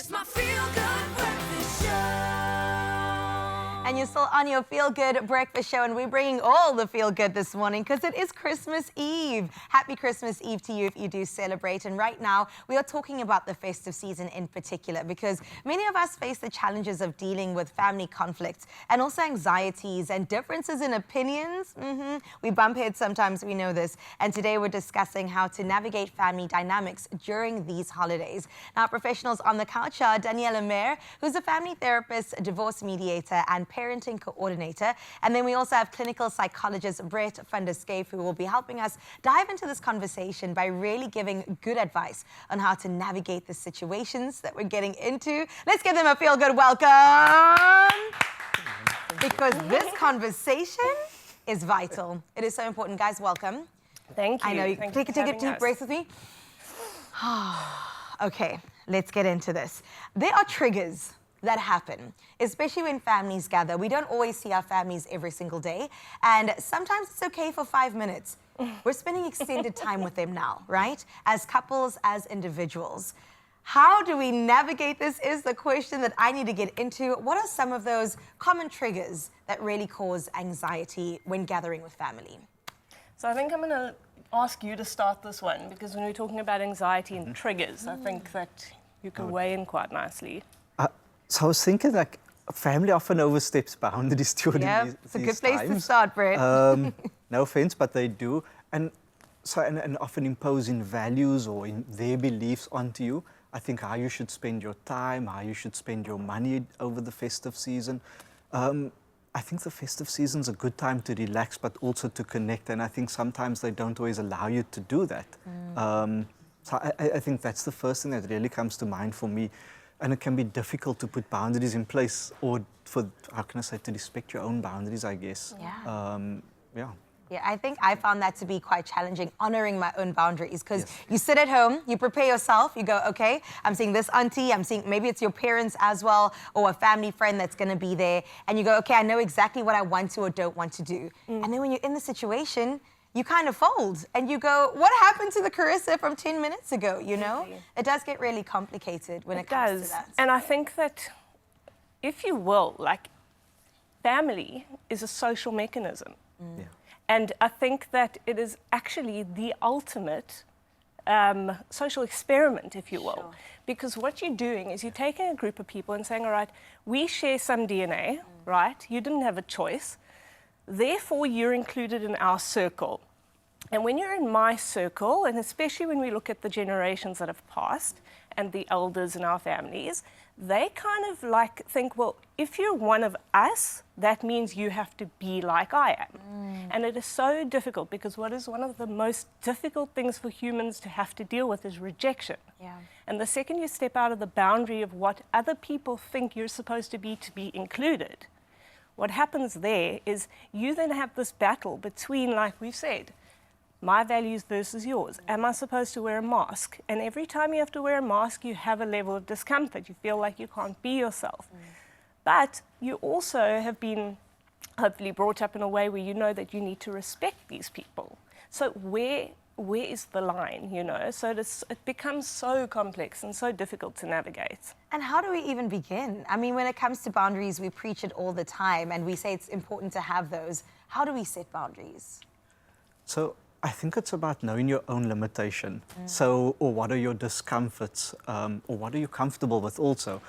It's my feel-good breakfast show. And you're still on your Feel Good Breakfast Show, and we're bringing all the feel good this morning because it is Christmas Eve. Happy Christmas Eve to you if you do celebrate. And right now, we are talking about the festive season in particular because many of us face the challenges of dealing with family conflicts and also anxieties and differences in opinions. We bump heads sometimes, we know this. And today we're discussing how to navigate family dynamics during these holidays. Now, professionals on the couch are Daniela Mayer, who's a family therapist, divorce mediator, and parenting coordinator. And then we also have clinical psychologist Brett van der Skeef, who will be helping us dive into this conversation by really giving good advice on how to navigate the situations that we're getting into. Let's give them a feel-good welcome. Because this conversation is vital. It is so important. Guys, welcome. Thank you. I know you take a deep breath with me. Okay, let's get into this. There are triggers that happen, especially when families gather. We don't always see our families every single day, and sometimes it's okay for 5 minutes. We're spending extended time with them now, right? As couples, as individuals. How do we navigate this is the question that I need to get into. What are some of those common triggers that really cause anxiety when gathering with family? So I think I'm going to ask you to start this one, because when we're talking about anxiety and triggers, I think that you can weigh in quite nicely. So I was thinking, like, family often oversteps boundaries during It's a good place times. to start, Brett. No offense, but they do. And so, and often imposing values or in their beliefs onto you. I think how you should spend your time, how you should spend your money over the festive season. I think the festive season's a good time to relax, but also to connect. And I think sometimes they don't always allow you to do that. So I think that's the first thing that really comes to mind for me. And it can be difficult to put boundaries in place, or for, how can I say, to respect your own boundaries, I guess. Yeah, I think I found that to be quite challenging, honoring my own boundaries, because you sit at home, you prepare yourself, you go, okay, I'm seeing this auntie, I'm seeing, maybe it's your parents as well, or a family friend that's going to be there, and you go, okay, I know exactly what I want to or don't want to do. And then when you're in the situation, you kind of fold and you go, what happened to the Carissa from 10 minutes ago, you know? It does get really complicated when it comes to that. And I think that, if you will, like, family is a social mechanism. And I think that it is actually the ultimate social experiment, if you will. Because what you're doing is you're taking a group of people and saying, all right, we share some DNA, right? You didn't have a choice. Therefore, you're included in our circle. And when you're in my circle, and especially when we look at the generations that have passed and the elders in our families, they kind of like think, well, if you're one of us, that means you have to be like I am. And it is so difficult, because what is one of the most difficult things for humans to have to deal with is rejection. And the second you step out of the boundary of what other people think you're supposed to be included, what happens there is you then have this battle between, like we've said, my values versus yours. Am I supposed to wear a mask? And every time you have to wear a mask, you have a level of discomfort. You feel like you can't be yourself. But you also have been hopefully brought up in a way where you know that you need to respect these people. So where is the line, you know? So it becomes so complex and so difficult to navigate. And how do we even begin? I mean, when it comes to boundaries, we preach it all the time, and we say it's important to have those. How do we set boundaries? So I think it's about knowing your own limitation. So, or what are your discomforts, or what are you comfortable with also?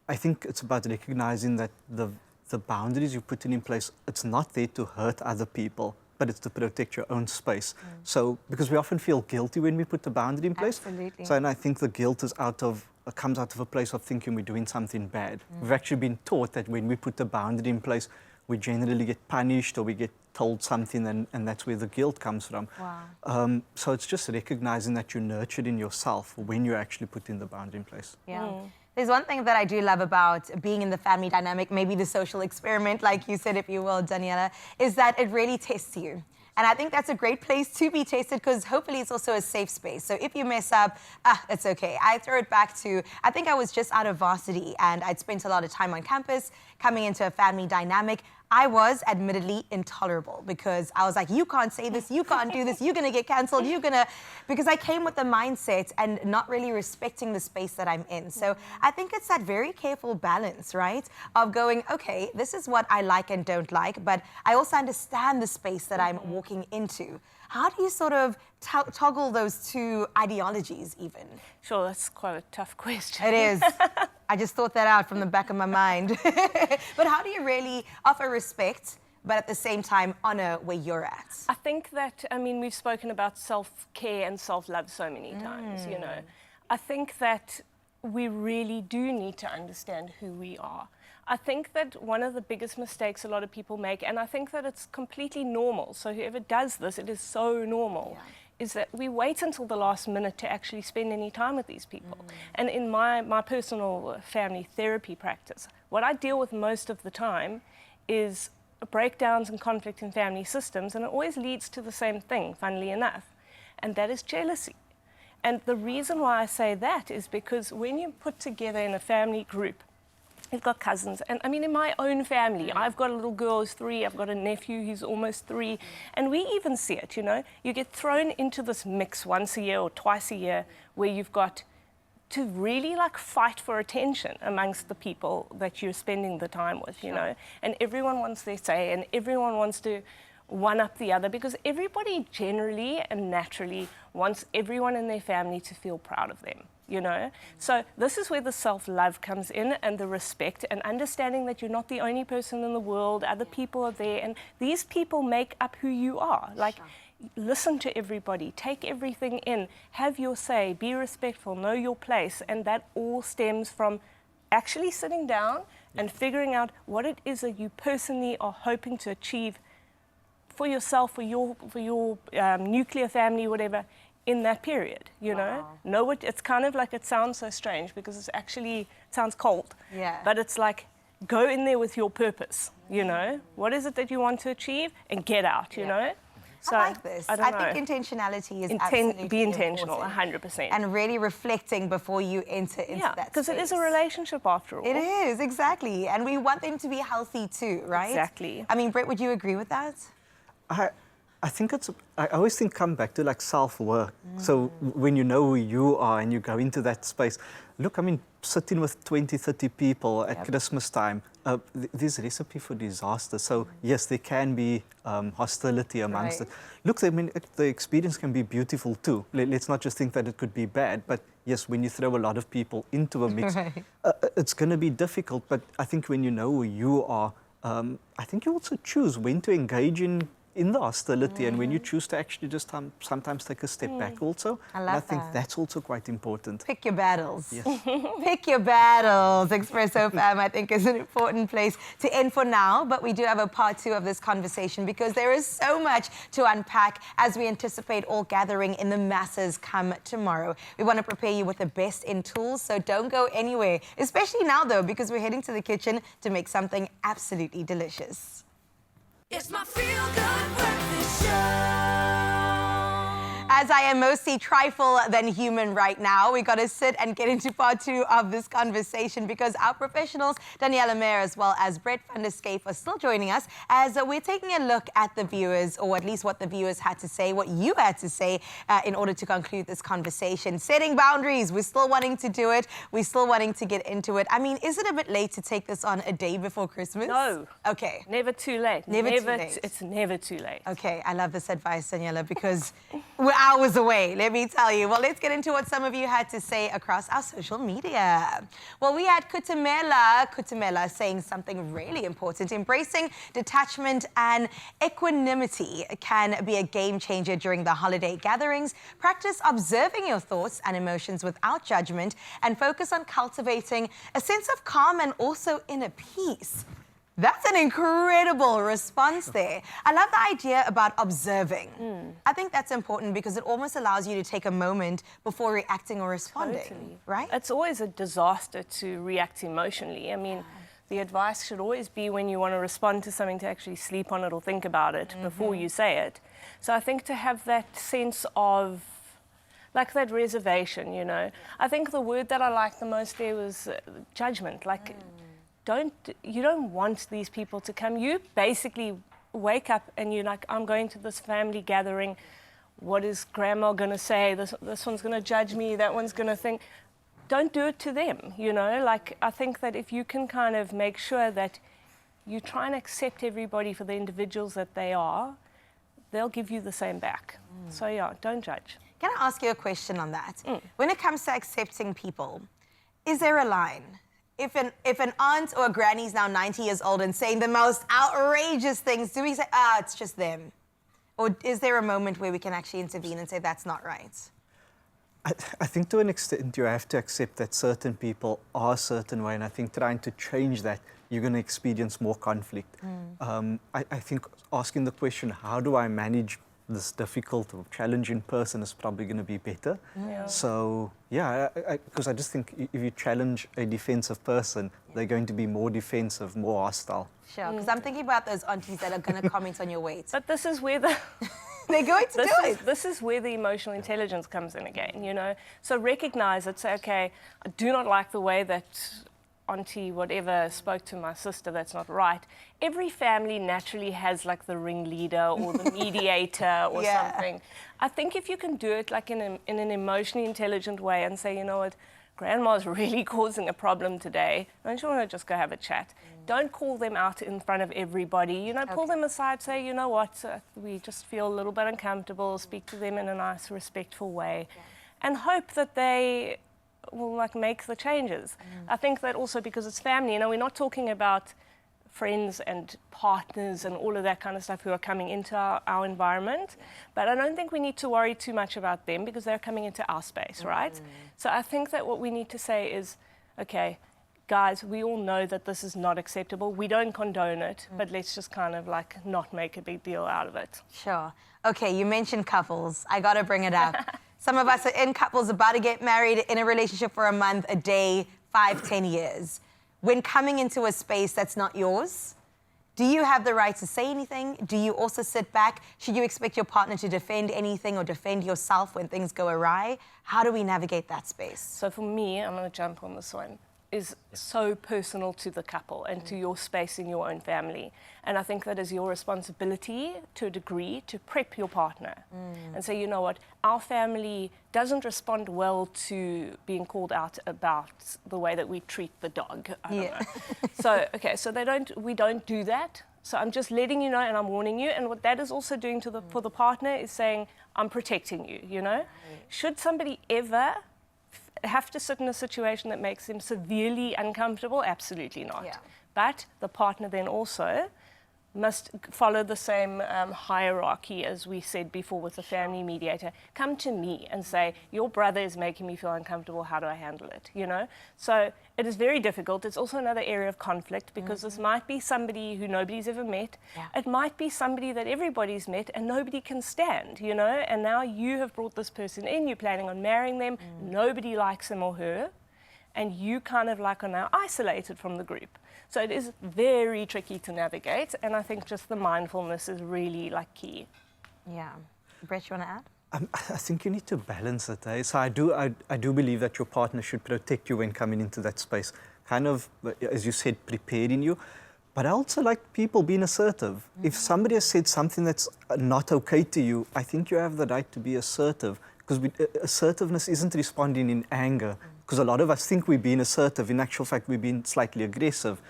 I think it's about recognizing that the boundaries you're putting in place, it's not there to hurt other people, but it's to protect your own space. So, because we often feel guilty when we put the boundary in place. Absolutely. So, and I think the guilt is comes out of a place of thinking we're doing something bad. We've actually been taught that when we put the boundary in place, we generally get punished or we get told something, and that's where the guilt comes from. So it's just recognizing that you're nurtured in yourself when you're actually putting the boundary in place. There's one thing that I do love about being in the family dynamic, maybe the social experiment, like you said, if you will, Daniela, is that it really tests you. And I think that's a great place to be tested, because hopefully it's also a safe space. So if you mess up, it's okay. I throw it back to, I think I was just out of varsity and I'd spent a lot of time on campus, coming into a family dynamic. I was admittedly intolerable because I was like, you can't say this, you can't do this, you're gonna get cancelled, because I came with the mindset and not really respecting the space that I'm in. So I think it's that very careful balance, right? Of going, okay, this is what I like and don't like, but I also understand the space that I'm walking into. How do you sort of toggle those two ideologies even? Sure, that's quite a tough question. It is. I just thought that out from the back of my mind. But how do you really offer respect, but at the same time honor where you're at? I think that, I mean, we've spoken about self-care and self-love so many times, you know. I think that we really do need to understand who we are. I think that one of the biggest mistakes a lot of people make, and I think that it's completely normal, so whoever does this, it is so normal, is that we wait until the last minute to actually spend any time with these people. And in my personal family therapy practice, what I deal with most of the time is breakdowns and conflict in family systems, and it always leads to the same thing, funnily enough, and that is jealousy. And the reason why I say that is because when you put together in a family group, you've got cousins, and I mean, in my own family, I've got a little girl who's 3, I've got a nephew who's almost 3, and we even see it, you know. You get thrown into this mix once a year or twice a year where you've got to really like fight for attention amongst the people that you're spending the time with, you know. And everyone wants their say, and everyone wants to one up the other, because everybody generally and naturally wants everyone in their family to feel proud of them, you know. So this is where the self-love comes in, and the respect, and understanding that you're not the only person in the world, other people are there, and these people make up who you are. Like, listen to everybody, take everything in, have your say, be respectful, know your place, and that all stems from actually sitting down and figuring out what it is that you personally are hoping to achieve for yourself, for your nuclear family, whatever, in that period, you know what, it's kind of like, it sounds so strange because it's actually, it sounds cold, but it's like, go in there with your purpose, you know, what is it that you want to achieve, and get out, you know. So, I like this. I think intentionality is absolutely be intentional, important. 100%. And really reflecting before you enter into that because it is a space. relationship after all. It is, exactly. And we want them to be healthy too, right? Exactly. I mean, Brett, would you agree with that? I think I always think come back to like self-work. So when you know who you are and you go into that space, look, I mean, sitting with 20, 30 people at Christmas time, there's a recipe for disaster. So yes, there can be hostility amongst it. Look, I mean, the experience can be beautiful too. Let's not just think that it could be bad, but yes, when you throw a lot of people into a mix, it's going to be difficult. But I think when you know who you are, I think you also choose when to engage in the hostility, and when you choose to actually just sometimes take a step back also. I love and I think that. that's also quite important. Pick your battles. Yes. Pick your battles. Expresso fam, I think, is an important place to end for now, but we do have a part 2 of this conversation because there is so much to unpack as we anticipate all gathering in the masses come tomorrow. We want to prepare you with the best in tools, so don't go anywhere, especially now though, because we're heading to the kitchen to make something absolutely delicious. It's my feel-good breakfast show. As I am mostly trifle than human right now, we got to sit and get into part 2 of this conversation because our professionals, Daniela Mayer as well as Brett van der Scape, are still joining us as we're taking a look at the viewers, or at least what the viewers had to say, what you had to say in order to conclude this conversation. Setting boundaries, we're still wanting to do it. We're still wanting to get into it. I mean, is it a bit late to take this on a day before Christmas? No. Okay. Never too late. Never too late. It's never too late. Okay, I love this advice, Daniela, because we're hours away, let me tell you. Well, let's get into what some of you had to say across our social media. Well, we had Kutumela saying something really important. Embracing detachment and equanimity can be a game changer during the holiday gatherings. Practice observing your thoughts and emotions without judgment and focus on cultivating a sense of calm and also inner peace. That's an incredible response there. I love the idea about observing. I think that's important because it almost allows you to take a moment before reacting or responding, right? It's always a disaster to react emotionally. I mean, the advice should always be when you want to respond to something to actually sleep on it or think about it before you say it. So I think to have that sense of, like that reservation, you know. I think the word that I liked the most there was judgment, like you don't want these people to come. You basically wake up and you're like, I'm going to this family gathering. What is grandma going to say? This one's going to judge me. That one's going to think. Don't do it to them, you know? Like, I think that if you can kind of make sure that you try and accept everybody for the individuals that they are, they'll give you the same back. So yeah, don't judge. Can I ask you a question on that? When it comes to accepting people, is there a line? If an aunt or a granny is now 90 years old and saying the most outrageous things, do we say, it's just them? Or is there a moment where we can actually intervene and say that's not right? I think to an extent you have to accept that certain people are a certain way, and I think trying to change that, you're going to experience more conflict. I think asking the question, how do I manage this difficult or challenging person, is probably going to be better. Yeah. So, yeah, because I just think if you challenge a defensive person, they're going to be more defensive, more hostile. Sure, because I'm thinking about those aunties that are going to comment on your weight. But this is where the... They're going to do it. This is where the emotional intelligence comes in again, you know? So recognize it, say, okay, I do not like the way that auntie whatever spoke to my sister, that's not right. Every family naturally has like the ringleader or the mediator or something. I think if you can do it like in an emotionally intelligent way and say, you know what, grandma's really causing a problem today, don't you want to just go have a chat? Don't call them out in front of everybody. You know, pull them aside, say, you know what, we just feel a little bit uncomfortable, speak to them in a nice, respectful way, and hope that they will like make the changes. I think that also because it's family, you know, we're not talking about friends and partners and all of that kind of stuff who are coming into our environment, but I don't think we need to worry too much about them because they're coming into our space, right? So I think that what we need to say is, okay, guys, we all know that this is not acceptable. We don't condone it, but let's just kind of like not make a big deal out of it. Sure. Okay, you mentioned couples. I got to bring it up. Some of us are in couples about to get married, in a relationship for a month, a day, 5, 10 years. When coming into a space that's not yours, do you have the right to say anything? Do you also sit back? Should you expect your partner to defend anything or defend yourself when things go awry? How do we navigate that space? So for me, I'm going to jump on this one, is so personal to the couple and to your space in your own family. And I think that is your responsibility to a degree to prep your partner and say, you know what, our family doesn't respond well to being called out about the way that we treat the dog. I don't know. So, okay, so we don't do that. So I'm just letting you know and I'm warning you. And what that is also doing for the partner is saying, I'm protecting you, you know? Should somebody ever have to sit in a situation that makes them severely uncomfortable? Absolutely not. But the partner then also must follow the same hierarchy as we said before with the family mediator. Come to me and say, your brother is making me feel uncomfortable, how do I handle it, you know? So it is very difficult. It's also another area of conflict because this might be somebody who nobody's ever met. It might be somebody that everybody's met and nobody can stand, you know? And now you have brought this person in, you're planning on marrying them, nobody likes him or her, and you kind of like are now isolated from the group. So it is very tricky to navigate, and I think just the mindfulness is really like key. Yeah. Brett, you want to add? I think you need to balance it. Eh? So I do believe that your partner should protect you when coming into that space. Kind of, as you said, preparing you. But I also like people being assertive. If somebody has said something that's not okay to you, I think you have the right to be assertive. Because assertiveness isn't responding in anger. Because a lot of us think we're being assertive. In actual fact, we're being slightly aggressive.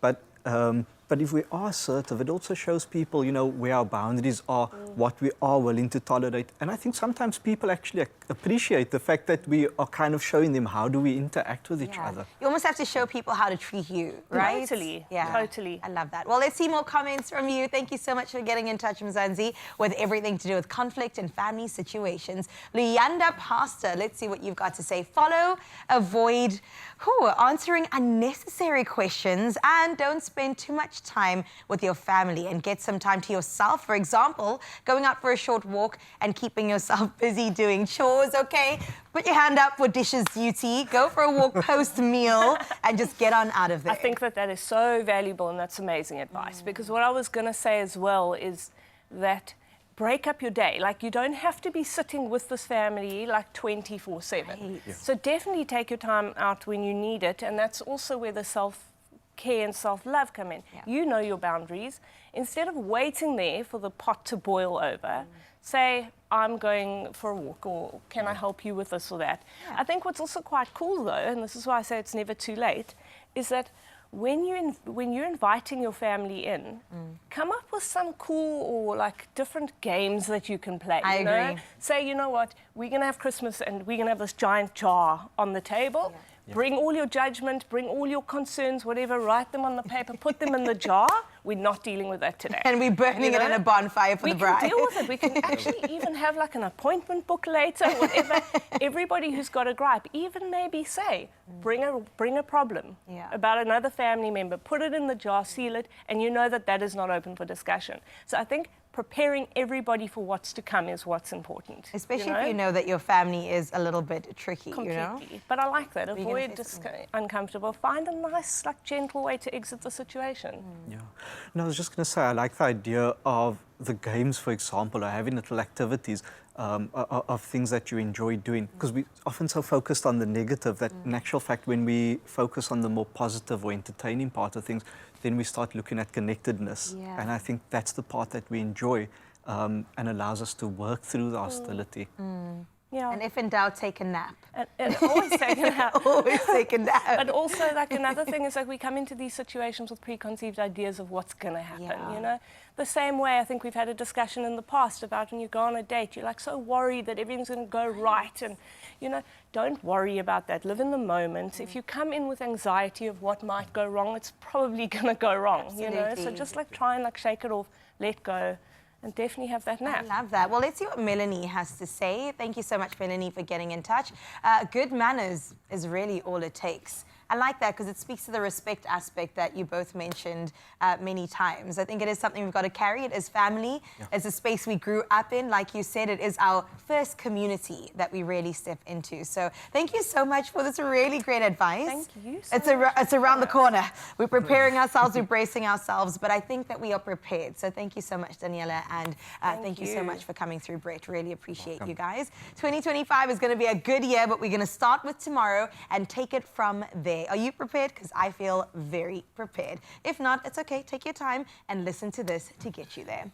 But if we are assertive, it also shows people, you know, where our boundaries are, what we are willing to tolerate. And I think sometimes people actually appreciate the fact that we are kind of showing them how do we interact with each other. You almost have to show people how to treat you, right? Totally. Yeah. Totally. I love that. Well, let's see more comments from you. Thank you so much for getting in touch, Mzansi, with everything to do with conflict and family situations. Luyanda Pastor, let's see what you've got to say. Follow, avoid, answering unnecessary questions, and don't spend too much time with your family and get some time to yourself. For example, going out for a short walk and keeping yourself busy doing chores, okay? Put your hand up for dishes duty, go for a walk post-meal, and just get on out of there. I think that is so valuable, and that's amazing advice, because what I was going to say as well is that break up your day. Like, you don't have to be sitting with this family like 24/7. So definitely take your time out when you need it, and that's also where the self self-care and self-love come in. Yeah. You know your boundaries. Instead of waiting there for the pot to boil over, say, I'm going for a walk, or can I help you with this or that? Yeah. I think what's also quite cool, though, and this is why I say it's never too late, is that when you're inviting your family in, come up with some cool or like different games that you can play. I you know? agree. Say, you know what, we're going to have Christmas and we're going to have this giant jar on the table. Yeah. Bring all your judgment, bring all your concerns, whatever, write them on the paper, put them in the jar. We're not dealing with that today. And we're burning it in a bonfire for we the bride. can deal with it. We can actually even have like an appointment book later, whatever. Everybody who's got a gripe, even maybe say, bring a problem Yeah. about another family member, put it in the jar, seal it, and you know that that is not open for discussion. So I think preparing everybody for what's to come is what's important. Especially if you know that your family is a little bit tricky, Completely. you know? But I like that. We're gonna Avoid face uncomfortable. Find a nice, like, gentle way to exit the situation. Yeah. No, I was just going to say, I like the idea of the games, for example, or having little activities of things that you enjoy doing. Because we often so focused on the negative that in actual fact, when we focus on the more positive or entertaining part of things, then we start looking at connectedness. Yeah. And I think that's the part that we enjoy and allows us to work through the hostility. Yeah. And if in doubt, take a nap. And always taking out. Always take a nap. But also, like, another thing is, like, we come into these situations with preconceived ideas of what's going to happen, Yeah. you know? The same way, I think we've had a discussion in the past about when you go on a date, you're, like, so worried that everything's going to go right. And, you know, don't worry about that. Live in the moment. If you come in with anxiety of what might go wrong, it's probably going to go wrong, you know? So Absolutely. just, like, try and, like, shake it off, let go, and definitely have that I nap. love that. Well, let's see what Melanie has to say. Thank you so much, Melanie, for getting in touch. Good manners is really all it takes. I like that because it speaks to the respect aspect that you both mentioned many times. I think it is something we've got to carry. It is family. Yeah. It's a space we grew up in. Like you said, it is our first community that we really step into. So thank you so much for this really great advice. Thank you so It's around the corner. We're preparing ourselves, we're bracing ourselves, but I think that we are prepared. So thank you so much, Daniela, and thank you so you. much for coming through, Brett. Really appreciate you guys. 2025 is going to be a good year, but we're going to start with tomorrow and take it from there. Are you prepared? Because I feel very prepared. If not, it's okay. Take your time and listen to this to get you there.